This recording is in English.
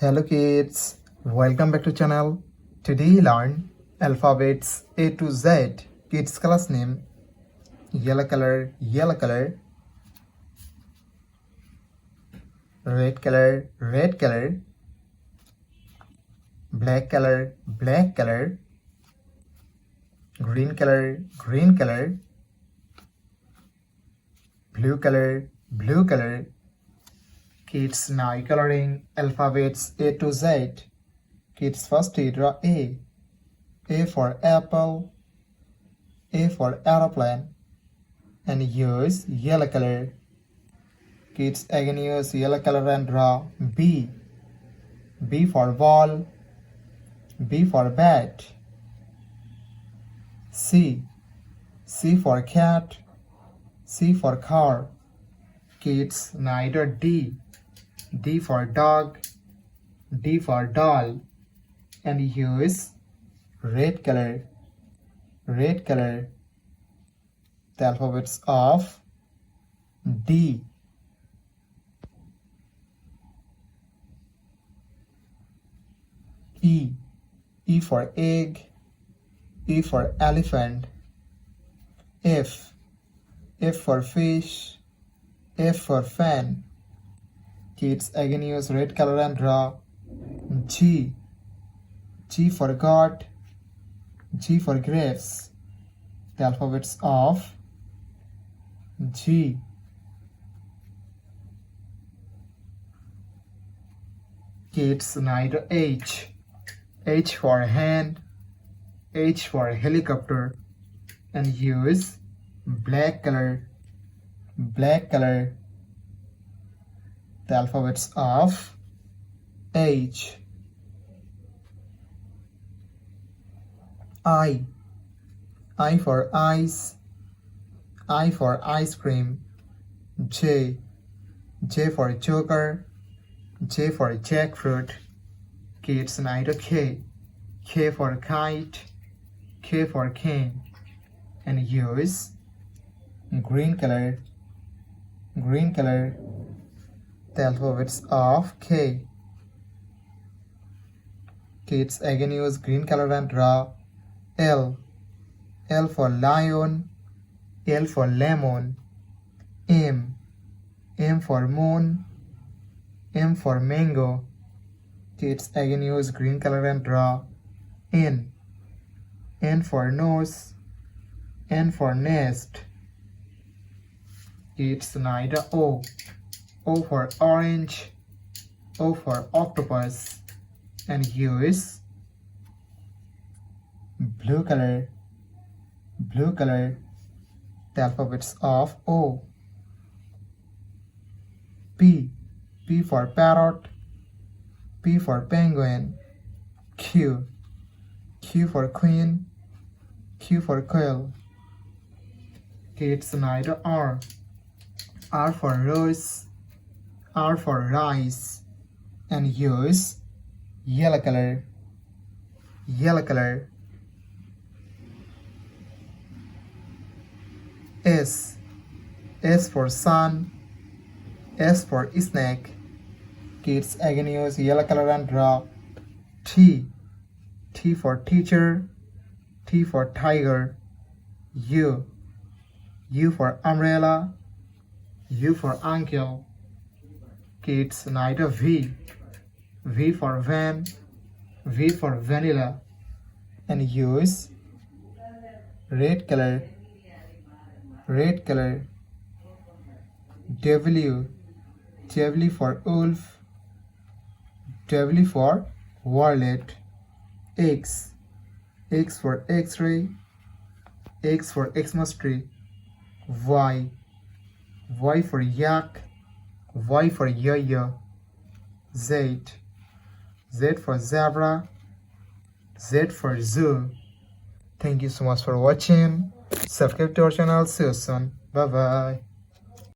Hello kids, welcome back to channel. Today we learn alphabets A to Z. Kids class name yellow color, red color, black color, green color, blue color. Kids now coloring alphabets A to Z. Kids first draw A. A for apple, A for aeroplane, and use yellow color. Kids again use yellow color and draw B. B for ball, B for bat. C. C for cat, C for car. Kids now draw D. D for dog, D for doll, and use red color. The alphabets of D. E. E for egg, E for elephant. F. F for fish, F for fan. Kids again use red color and draw G. G for goat, G for grapes. The alphabets of G. Kids now draw H. H for hand, H for helicopter, and use black color. The alphabets of H. I. I for ice, I for ice cream. J. J for joker, J for jackfruit. Kids now draw K. K for kite, K for cane, and use green color. The alphabets of K. Kids again use green color and draw L. L for lion, L for lemon. M. M for moon, M for mango. Kids again use green color and draw N. N for nose, N for nest. Kids now draw O. O for orange, O for octopus, and use blue color. The alphabets of O. P. P for parrot, P for penguin. Q. Q for queen, Q for quail. Kids now draw R. R for rose, R for rice, and use yellow color. S. S for sun, S for snake. Kids again use yellow color and draw T. T for teacher, T for tiger. U. U for umbrella, U for uncle. Kids now draw V. V for van, V for vanilla, and use red color. W. W for wolf, W for wallet. X. X for X-ray, X for Xmas tree. Y. Y for yak, Y for yo-yo. Z. Z for zebra, Z for zoo. Thank you so much for watching. Subscribe to our channel. See you soon. Bye bye.